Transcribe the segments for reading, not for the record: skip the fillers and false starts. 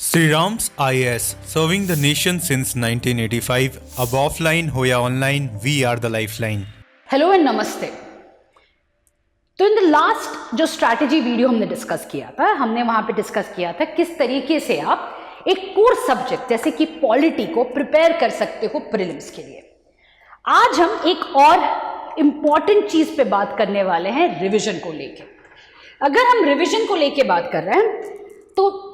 Sri Ram's IAS, serving the nation since 1985. अब offline हो या online, we are the lifeline. Hello and नमस्ते। तो इन द लास्ट जो स्ट्रैटेजी वीडियो हमने डिस्कस किया था, हमने वहां पे डिस्कस किया था किस तरीके से आप एक कोर सब्जेक्ट जैसे कि पॉलिटी को प्रिपेयर कर सकते हो प्रीलिम्स के लिए। आज हम एक और इंपॉर्टेंट चीज पे बात करने वाले हैं, रिवीजन को लेके। अगर हम रिवीजन को लेके बात कर रहे हैं तो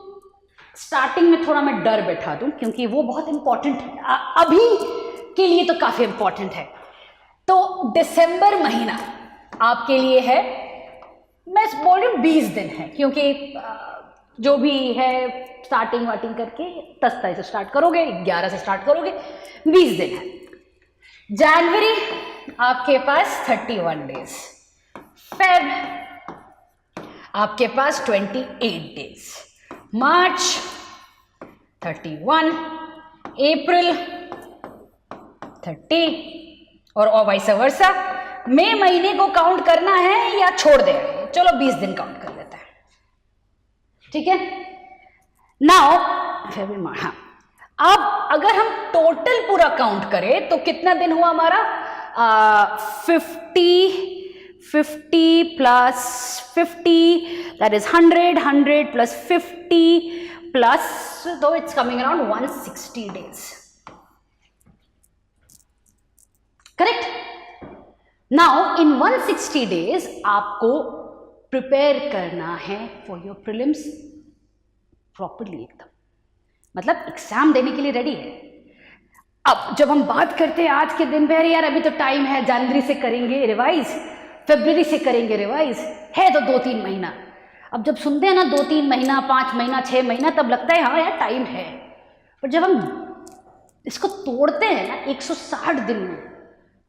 स्टार्टिंग में थोड़ा मैं डर बैठा दूं, क्योंकि वो बहुत इंपॉर्टेंट है, अभी के लिए तो काफी इंपॉर्टेंट है। तो दिसंबर महीना आपके लिए है, मैं बोल रही हूँ 20 दिन है, क्योंकि जो भी है स्टार्टिंग वाटिंग करके 10 तारीख से स्टार्ट करोगे, 11 से स्टार्ट करोगे, 20 दिन है। जनवरी आपके पास 31 डेज, फेब आपके पास 28 डेज, मार्च 31, अप्रैल 30 और वाइस वर्सा। मई महीने को काउंट करना है या छोड़ दे, चलो 20 दिन काउंट कर लेते हैं, ठीक है। नाउ फरवरी, हाँ, अब अगर हम टोटल पूरा काउंट करें तो कितना दिन हुआ हमारा? 50 plus 50, that is 100 plus 50 plus, तो it's coming around 160 days, correct. Now in 160 days आपको प्रिपेयर करना है फॉर योर प्रीलिम्स प्रॉपरली, एकदम मतलब एग्जाम देने के लिए रेडी है। अब जब हम बात करते हैं आज के दिन पे, यार अभी तो टाइम है, जनवरी से करेंगे रिवाइज, फरवरी से करेंगे रिवाइज, है तो 2-3 महीना। अब जब सुनते हैं ना 2-3 महीना, 5 महीना, 6 महीना, तब लगता है हाँ यार टाइम है। पर जब हम इसको तोड़ते हैं ना 160 दिन में,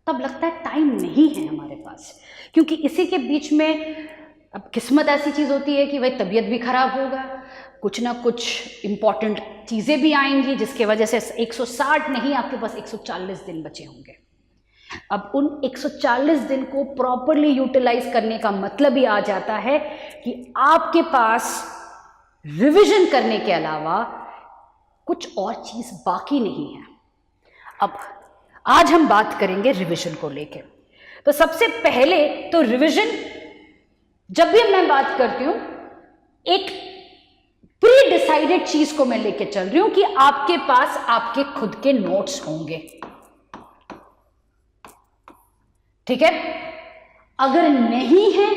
तब लगता है टाइम नहीं है हमारे पास, क्योंकि इसी के बीच में अब किस्मत ऐसी चीज़ होती है कि भाई तबीयत भी खराब होगा, कुछ ना कुछ इम्पॉर्टेंट चीज़ें भी आएंगी, जिसके वजह से 160 नहीं, आपके पास 140 दिन बचे होंगे। अब उन 140 दिन को प्रॉपरली यूटिलाइज करने का मतलब ही आ जाता है कि आपके पास रिवीजन करने के अलावा कुछ और चीज़ बाकी नहीं है। अब आज हम बात करेंगे रिवीजन को लेकर। तो सबसे पहले तो रिवीजन, जब भी मैं बात करती हूं, एक प्री डिसाइडेड चीज को मैं लेके चल रही हूं कि आपके पास आपके खुद के नोट्स होंगे, ठीक है। अगर नहीं है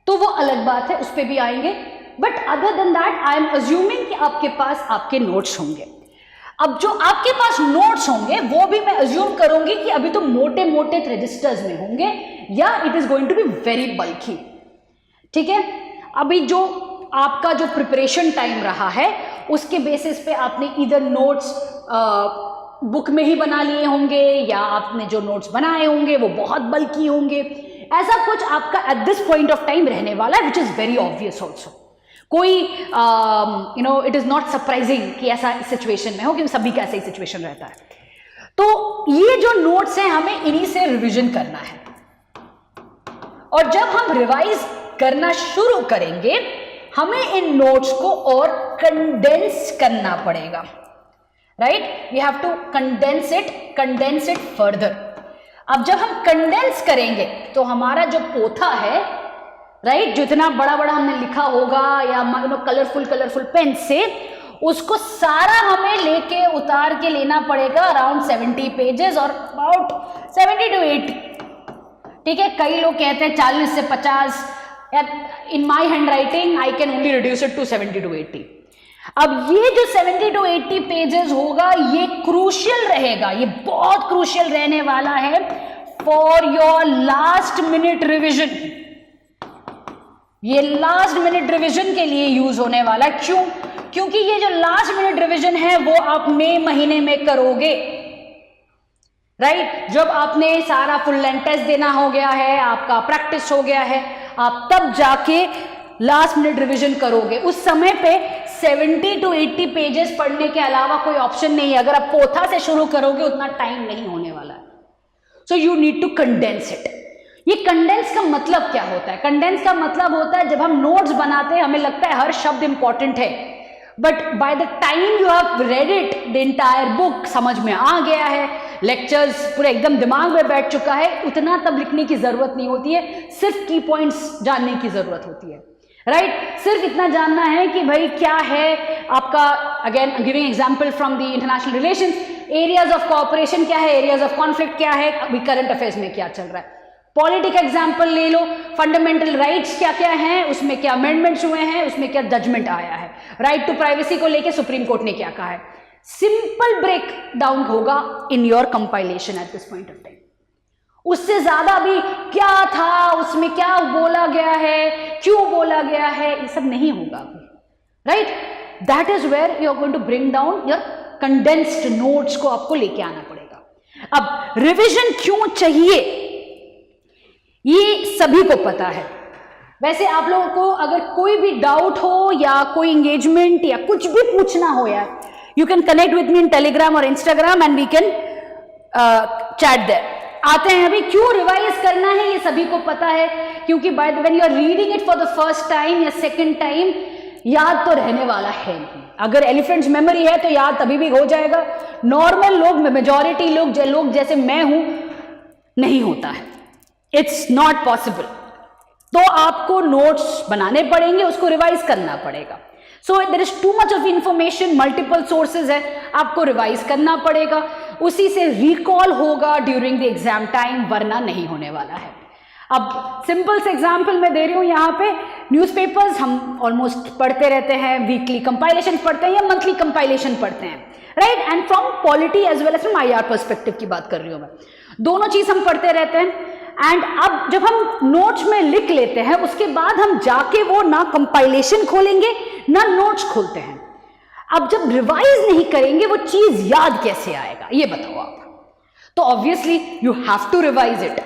तो वो अलग बात है, उस पर भी आएंगे, but other than that I am assuming कि आपके पास आपके नोट्स होंगे। अब जो आपके पास नोट्स होंगे वो भी मैं अज्यूम करूंगी कि अभी तो मोटे मोटे रजिस्टर्स में होंगे, या it is going to be very bulky, ठीक है। अभी जो आपका जो प्रिपरेशन टाइम रहा है उसके बेसिस पे आपने इधर नोट्स बुक में ही बना लिए होंगे, या आपने जो नोट्स बनाए होंगे वो बहुत बल्की होंगे। ऐसा कुछ आपका at this point of time रहने वाला है, which is very obvious also. कोई इट इज नॉट सरप्राइजिंग कि ऐसा सिचुएशन में हो, क्योंकि सभी का ऐसा ही सिचुएशन रहता है। तो ये जो नोट्स हैं हमें इन्हीं से रिवीजन करना है, और जब हम रिवाइज करना शुरू करेंगे हमें इन नोट्स को और कंडेंस करना पड़ेगा, right. We have to condense it further. अब जब हम कंडेंस करेंगे तो हमारा जो पोथा है, राइट, जितना बड़ा बड़ा हमने लिखा होगा या कलरफुल पेन से, उसको सारा हमें लेके उतार के लेना पड़ेगा अराउंड 70 पेजेस और अबाउट 70 to 80, ठीक है। कई लोग कहते हैं 40 से 50, in my handwriting I can only reduce it to 70 to 80। अब ये जो 70 to 80 पेजेस होगा ये क्रूशियल रहेगा, ये बहुत क्रूशियल रहने वाला है for your last minute revision. ये लास्ट मिनट रिवीजन के लिए यूज होने वाला है। क्यों? क्योंकि ये जो लास्ट मिनट रिवीजन है वो आप मई महीने में करोगे, राइट। जब आपने सारा फुल लेंथ टेस्ट देना हो गया है, आपका प्रैक्टिस हो गया है, आप तब जाके लास्ट मिनट रिवीजन करोगे। उस समय पे 70 to 80 पेजेस पढ़ने के अलावा कोई ऑप्शन नहीं है। अगर आप पोथा से शुरू करोगे उतना टाइम नहीं होने वाला है, so you need to condense it. ये कंडेंस का मतलब क्या होता है? कंडेंस का मतलब होता है जब हम नोट्स बनाते हैं हमें लगता है हर शब्द इंपॉर्टेंट है, but by the time you have read it the entire book, समझ में आ गया है, लेक्चर्स पूरे एकदम दिमाग में बैठ चुका है, उतना तब लिखने की जरूरत नहीं होती है, सिर्फ की पॉइंट्स जानने की जरूरत होती है, राइट? सिर्फ इतना जानना है कि भाई क्या है आपका, again giving example from the international relations, areas of cooperation क्या है, एरियाज ऑफ कॉन्फ्लिक्ट क्या है, अभी करंट अफेयर्स में क्या चल रहा है। पॉलिटिक एग्जाम्पल ले लो, फंडामेंटल राइट्स क्या क्या हैं, उसमें क्या अमेंडमेंट्स हुए हैं, उसमें क्या जजमेंट आया है, राइट टू प्राइवेसी को लेके सुप्रीम कोर्ट ने क्या कहा है। सिंपल ब्रेक डाउन होगा in your compilation at this point of time. उससे ज्यादा भी क्या था, उसमें क्या बोला गया है, क्यों बोला गया है, ये सब नहीं होगा अभी, right? That is where you are going to bring down your condensed notes को आपको लेके आना पड़ेगा। अब रिविजन क्यों चाहिए ये सभी को पता है। वैसे आप लोगों को अगर कोई भी डाउट हो या कोई एंगेजमेंट या कुछ भी पूछना हो यार, you can connect with me in Telegram और Instagram and we can chat there. आते हैं अभी, क्यों रिवाइज करना है ये सभी को पता है, क्योंकि by the when you are reading it for the first time या सेकंड टाइम याद तो रहने वाला है नहीं। अगर एलिफेंट्स मेमोरी है तो याद तभी भी हो जाएगा, नॉर्मल लोग, मेजॉरिटी लोग जैसे मैं हूं नहीं होता है, इट्स नॉट पॉसिबल। तो आपको नोट्स बनाने पड़ेंगे, उसको रिवाइज करना पड़ेगा। So there is too much of information, multiple sources है, आपको रिवाइज करना पड़ेगा, उसी से रिकॉल होगा ड्यूरिंग द एग्जाम टाइम, वरना नहीं होने वाला है। अब सिंपल से एग्जाम्पल मैं दे रही हूं यहाँ पे, न्यूज़पेपर्स हम ऑलमोस्ट पढ़ते रहते हैं, वीकली कंपाइलेशन पढ़ते हैं या मंथली कंपाइलेशन पढ़ते हैं, right? And from polity as well as from IR perspective की बात कर रही हूं मैं, दोनों चीज हम पढ़ते रहते हैं। एंड अब जब हम नोट्स में लिख लेते हैं, उसके बाद हम जाके वो ना कंपाइलेशन खोलेंगे ना नोट्स खोलते हैं। अब जब रिवाइज नहीं करेंगे वो चीज याद कैसे आएगा, ये बताओ आप? तो obviously you have to revise it.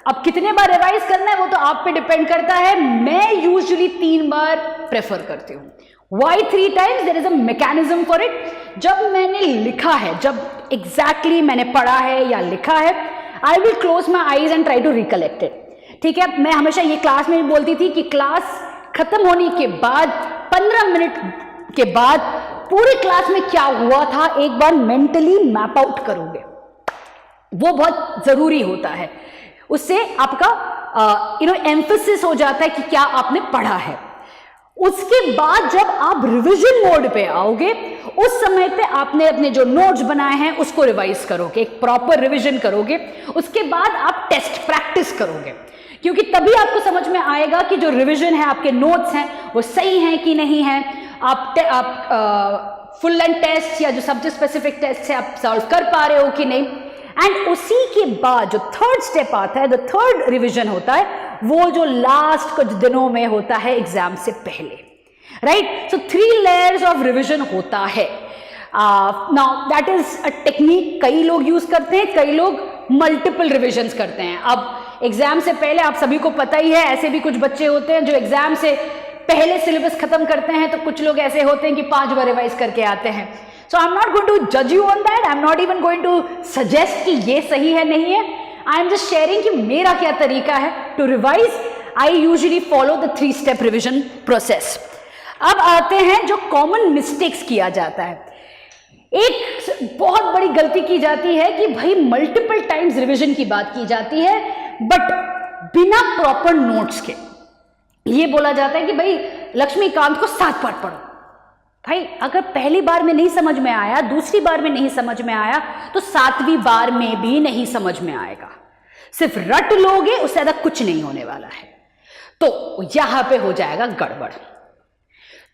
अब कितने बार रिवाइज करना है वो तो आप पे डिपेंड करता है। मैं यूजुअली 3 बार प्रेफर करती हूं। Why 3 times? There is a mechanism for it. जब मैंने लिखा है, जब एग्जैक्टली मैंने पढ़ा है या लिखा है, I will close my eyes and try to recollect it. ठीक है, मैं हमेशा ये क्लास में भी बोलती थी कि क्लास खत्म होने के बाद 15 मिनट के बाद पूरी क्लास में क्या हुआ था एक बार मेंटली मैप आउट करोगे, वो बहुत जरूरी होता है। उससे आपका एम्फेसिस हो जाता है कि क्या आपने पढ़ा है। उसके बाद जब आप रिवीजन मोड पे आओगे, उस समय पे आपने अपने जो नोट्स बनाए हैं उसको रिवाइज करोगे, एक प्रॉपर रिवीजन करोगे। उसके बाद आप टेस्ट प्रैक्टिस करोगे, क्योंकि तभी आपको समझ में आएगा कि जो रिवीजन है, आपके नोट्स हैं, वो सही हैं कि नहीं है। आप फुल लेंथ टेस्ट या जो सब्जेक्ट स्पेसिफिक टेस्ट है आप सॉल्व कर पा रहे हो कि नहीं। एंड उसी के बाद जो थर्ड स्टेप आता है, द थर्ड रिवीजन होता है, वो जो लास्ट कुछ दिनों में होता है एग्जाम से पहले, right? So 3 layers of revision होता है। Now that is a technique कई लोग यूज करते हैं, कई लोग मल्टीपल रिविजन्स करते हैं। अब एग्जाम से पहले आप सभी को पता ही है, ऐसे भी कुछ बच्चे होते हैं जो एग्जाम से पहले सिलेबस खत्म करते हैं, तो कुछ लोग ऐसे होते हैं कि 5 बार रिवाइज करके आते हैं। So I am not going to जज you on that, I am not even going to suggest कि ये सही है नहीं है। आई एम जस्ट शेयरिंग कि मेरा क्या तरीका है to revise. I usually follow the 3 step revision process. अब आते हैं जो कॉमन मिस्टेक्स किया जाता है। एक बहुत बड़ी गलती की जाती है कि भाई मल्टीपल टाइम्स रिवीजन की बात की जाती है, बट बिना प्रॉपर नोट्स के। ये बोला जाता है कि भाई लक्ष्मीकांत को 7 बार पढ़ो। भाई अगर पहली बार में नहीं समझ में आया, दूसरी बार में नहीं समझ में आया, तो 7वीं बार में भी नहीं समझ में आएगा। सिर्फ रट लोगे, उससे ज्यादा कुछ नहीं होने वाला है। तो यहां पे हो जाएगा गड़बड़।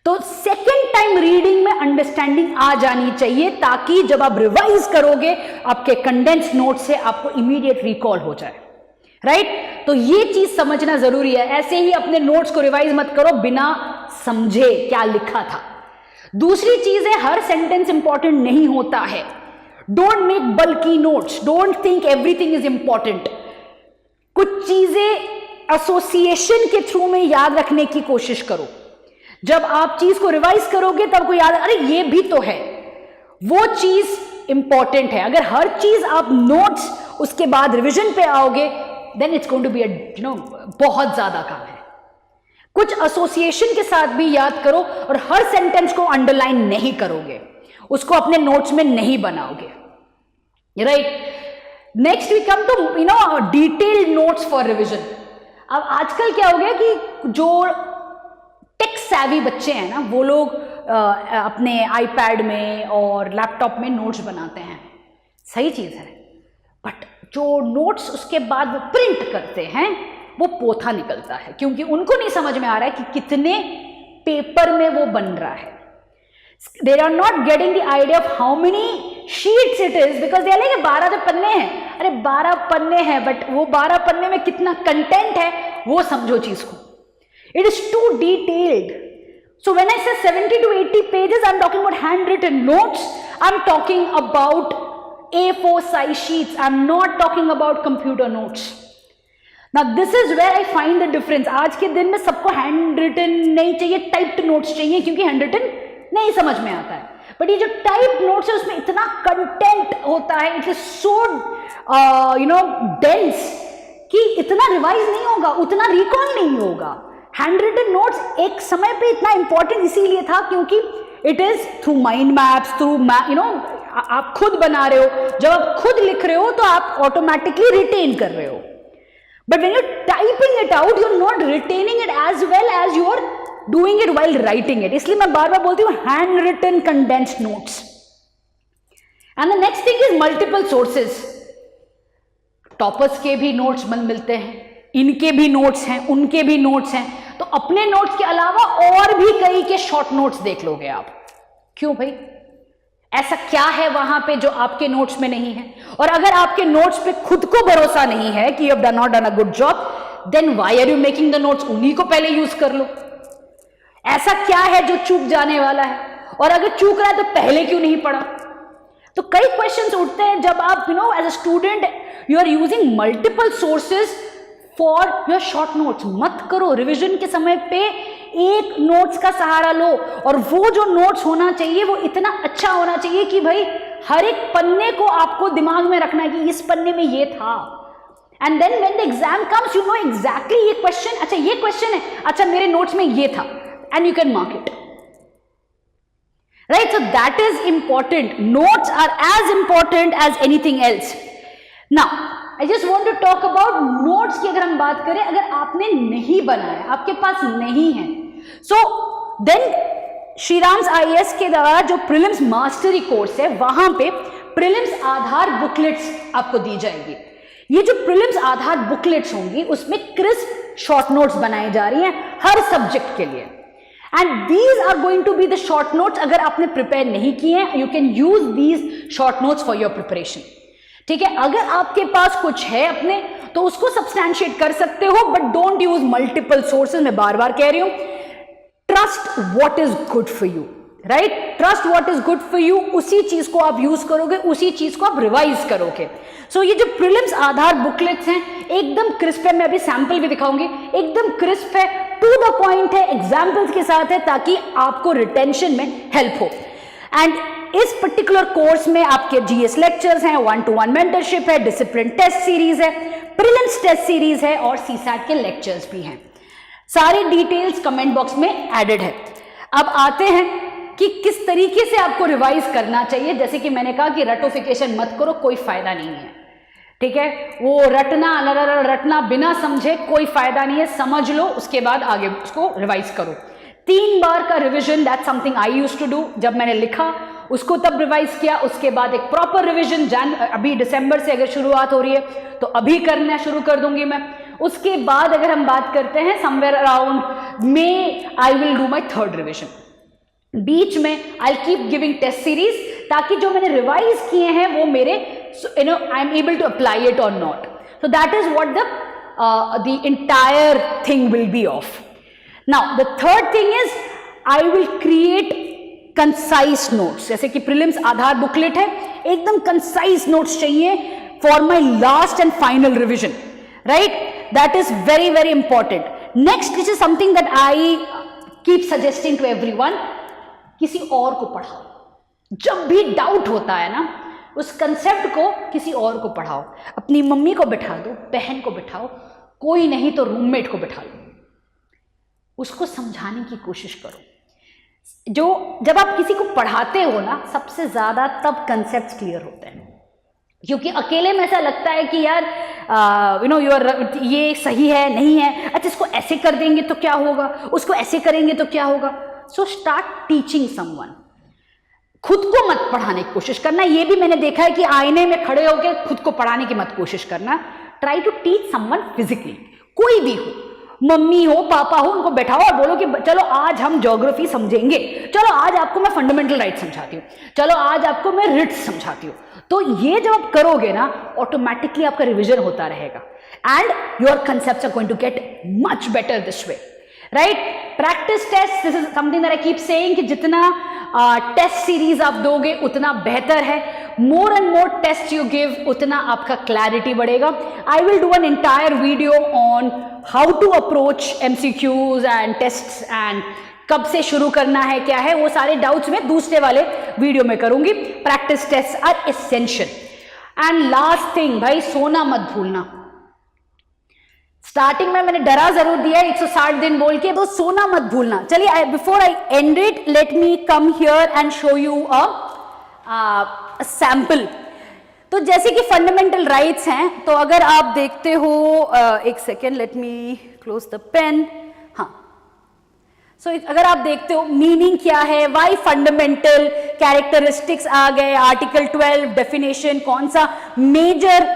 तो सेकेंड टाइम रीडिंग में अंडरस्टैंडिंग आ जानी चाहिए, ताकि जब आप रिवाइज करोगे आपके कंडेंस नोट से आपको इमीडिएट रिकॉल हो जाए, राइट? तो ये चीज समझना जरूरी है। ऐसे ही अपने नोट्स को रिवाइज मत करो बिना समझे क्या लिखा था। दूसरी चीज है, हर सेंटेंस इंपॉर्टेंट नहीं होता है। Don't make bulky notes, don't think everything is important. कुछ चीजें एसोसिएशन के थ्रू में याद रखने की कोशिश करो। जब आप चीज को रिवाइज करोगे तब को याद, अरे ये भी तो है, वो चीज इंपॉर्टेंट है। अगर हर चीज आप नोट्स उसके बाद रिवीजन पे आओगे, then it's going to be बहुत ज्यादा काम है। कुछ एसोसिएशन के साथ भी याद करो और हर सेंटेंस को अंडरलाइन नहीं करोगे, उसको अपने नोट्स में नहीं बनाओगे, right. Next we come to detailed notes for revision. अब आजकल क्या हो गया कि जो टेक सैवी बच्चे हैं ना, वो लोग अपने आईपैड में और लैपटॉप में नोट्स बनाते हैं, सही चीज है, बट जो नोट्स उसके बाद वो प्रिंट करते हैं वो पोथा निकलता है, क्योंकि उनको नहीं समझ में आ रहा है कि कितने पेपर में वो बन रहा है। They are not getting the idea of how many sheets it is, because they are like 12 जो पन्ने हैं, अरे 12 पन्ने हैं, बट वो 12 पन्ने में कितना कंटेंट है वो समझो चीज को। It is too detailed. So when I say 70 to 80 pages, I'm talking about handwritten notes. I'm talking about A4 size sheets. I'm not talking about computer notes. Now this is where I find the difference. आज के दिन में सबको handwritten नहीं चाहिए, typed notes चाहिए, क्योंकि handwritten नहीं समझ में आता है। बट ये जो टाइप नोट्स है उसमें इतना कंटेंट होता है, इट इज सो डेंस कि इतना रिवाइज नहीं होगा, उतना रिकॉल नहीं होगा। हैंड रिटन नोट्स एक समय पे इतना इंपॉर्टेंट इसीलिए था क्योंकि it is through mind maps, through आप खुद बना रहे हो, जब आप खुद लिख रहे हो तो आप ऑटोमेटिकली रिटेन कर रहे हो। But when you typing it out you are not retaining it as well as you are doing it while writing it. इसलिए मैं बार बार बोलती हूँ hand written condensed notes. And the next thing is multiple sources. Toppers के भी notes मिलते हैं, इनके भी नोट्स हैं, उनके भी नोट्स हैं, तो अपने नोट्स के अलावा और भी कई के शॉर्ट नोट्स देख लोगे आप। क्यों भाई, ऐसा क्या है वहां पे जो आपके नोट्स में नहीं है? और अगर आपके नोट्स पे खुद को भरोसा नहीं है कि you have not done a good job, then why are you making the notes? उन्हीं को पहले यूज कर लो। ऐसा क्या है जो चूक जाने वाला है? और अगर चूक रहा है तो पहले क्यों नहीं पढ़ा? तो कई क्वेश्चंस उठते हैं जब आप as a student you are using multiple sources for your short notes. मत करो, रिविजन के समय पे एक नोट्स का सहारा लो, और वो जो नोट्स होना चाहिए वो इतना अच्छा होना चाहिए कि भाई हर एक पन्ने को आपको दिमाग में रखना है कि इस पन्ने में ये था। And then when the exam comes you know exactly ये क्वेश्चन, अच्छा ये क्वेश्चन है, अच्छा मेरे नोट्स में ये था, and you can mark it, right? So that is important. Notes are as important as anything else. Now I just want to talk about notes की। अगर हम बात करें, अगर आपने नहीं बनाया, आपके पास नहीं है, सो देन श्रीराम्स IAS के द्वारा जो प्रीलिम्स मास्टरी कोर्स है वहां पे प्रीलिम्स आधार बुकलेट्स आपको दी जाएगी। ये जो प्रीलिम्स आधार बुकलेट्स होंगी उसमें क्रिस्प शॉर्ट नोट्स बनाई जा रही हैं हर सब्जेक्ट के लिए, and these are going to be the short notes. अगर आपने प्रिपेयर नहीं किए हैं, you can use these short notes for your preparation, ठीक है? अगर आपके पास कुछ है अपने तो उसको सब्सटैंशिएट कर सकते हो, but don't use multiple sources. मैं बार बार कह रही हूं, trust what is good for you, right? Trust what is good for you, उसी चीज को आप यूज करोगे, उसी चीज को आप रिवाइज करोगे। सो ये जो प्रीलिम्स आधार बुकलेट्स हैं एकदम क्रिस्प है, मैं अभी सैंपल भी दिखाऊंगी, एकदम क्रिस्प है, टू द पॉइंट है, एग्जाम्पल्स के साथ है, ताकि आपको रिटेंशन में हेल्प हो। एंड इस पर्टिकुलर कोर्स में आपके GS लेक्चर्स हैं, 1-to-1 मेंटरशिप है, डिसिप्लिन टेस्ट सीरीज है, प्रीलिम्स टेस्ट सीरीज है, और CSAT के लेक्चर्स भी हैं। सारी डिटेल्स कमेंट बॉक्स में एडेड है। अब आते हैं कि किस तरीके से आपको रिवाइज करना चाहिए। जैसे कि मैंने कहा कि रटोफिकेशन मत करो, कोई फायदा नहीं है, ठीक है? वो रटना बिना समझे कोई फायदा नहीं है, समझ लो, उसके बाद आगे उसको रिवाइज करो। 3 बार का revision, that something I used to do. जब मैंने लिखा उसको तब रिवाइज किया, उसके बाद एक प्रॉपर रिविजन अभी दिसंबर से अगर शुरुआत हो रही है तो अभी करना शुरू कर दूंगी मैं। उसके बाद अगर हम बात करते हैं somewhere around May I will do my 3rd revision. बीच में I keep giving test series, ताकि जो मैंने रिवाइज किए हैं वो मेरे I am able to apply it और not. So that is what the entire thing will be off. Now the third thing is I will create concise notes. जैसे कि प्रीलिम्स आधार बुकलेट है, एकदम कंसाइज नोट्स चाहिए for my last and final revision, right? That is very very important. Next, this is something that I keep suggesting to everyone, किसी और को पढ़ाओ। जब भी डाउट होता है ना, उस कंसेप्ट को किसी और को पढ़ाओ। अपनी मम्मी को बिठा दो, बहन को बिठाओ, कोई नहीं तो रूममेट को बिठा लो। उसको समझाने की कोशिश करो। जब आप किसी को पढ़ाते हो ना, सबसे ज़्यादा तब कंसेप्ट क्लियर होते हैं, क्योंकि अकेले में ऐसा लगता है कि यार ये सही है नहीं है, अच्छा इसको ऐसे कर देंगे तो क्या होगा, उसको ऐसे करेंगे तो क्या होगा। So start teaching someone. खुद को मत पढ़ाने की कोशिश करना। ये भी मैंने देखा है कि आईने में खड़े होकर खुद को पढ़ाने की मत कोशिश करना। Try to teach someone physically. कोई भी हो, मम्मी हो पापा हो, उनको बैठाओ और बोलो कि चलो आज हम ज्योग्राफी समझेंगे, चलो आज आपको मैं फंडामेंटल राइट समझाती हूँ, चलो आज आपको मैं रिट्स समझाती हूँ। तो ये जब आप करोगे ना, ऑटोमेटिकली आपका रिविजन होता रहेगा and your concepts are going to get much better this way, right. Practice test, this is something that I keep saying कि जितना टेस्ट सीरीज आप दोगे उतना बेहतर है। More and more test you give, उतना आपका क्लैरिटी बढ़ेगा। I will do an entire video on how to approach MCQs and tests and कब से शुरू करना है, क्या है, वो सारे डाउट्स मैं दूसरे वाले वीडियो में करूंगी। Practice test are essential. And last thing भाई, सोना मत भूलना। स्टार्टिंग में मैंने डरा जरूर दिया 160 दिन बोल के, तो सोना मत भूलना। चलिए before I and it, let me come here and show you a sample. तो जैसे कि फंडामेंटल राइट्स हैं, तो अगर आप देखते हो, एक second, let me close the pen. हाँ, सो अगर आप देखते हो मीनिंग क्या है, वाई फंडामेंटल, कैरेक्टरिस्टिक्स आ गए, आर्टिकल 12 डेफिनेशन, कौन सा मेजर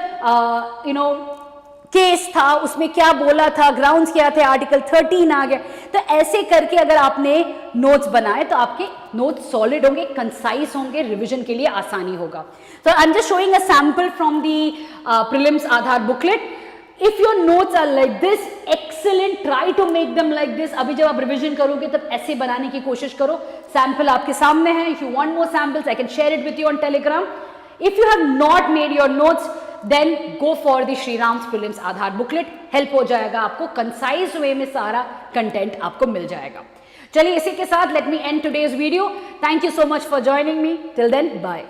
केस था, उसमें क्या बोला था, ग्राउंड्स क्या थे, आर्टिकल 13 आ गया। तो ऐसे करके अगर आपने नोट्स बनाए तो आपके नोट्स सॉलिड होंगे, कंसाइज होंगे, रिवीजन के लिए आसानी होगा। तो I am just showing a sample from the prelims Aadhaar booklet. If your notes are like this, excellent, try to make them like this. अभी जब आप रिवीजन करोगे तब ऐसे बनाने की कोशिश करो। सैंपल आपके सामने है। If you want more samples I can share it with you on Telegram. If you have not made your notes, then go for the Sri Ram's prelims Aadhaar booklet. Help हो जाएगा आपको, कंसाइज वे में सारा कंटेंट आपको मिल जाएगा। चलिए इसी के साथ let me end today's video. Thank you so much for joining me. Till then, bye.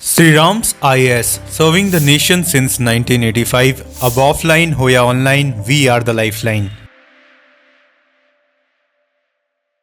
Sri Ram's IAS, serving the nation since 1985. Ab offline ho ya online, we are the lifeline.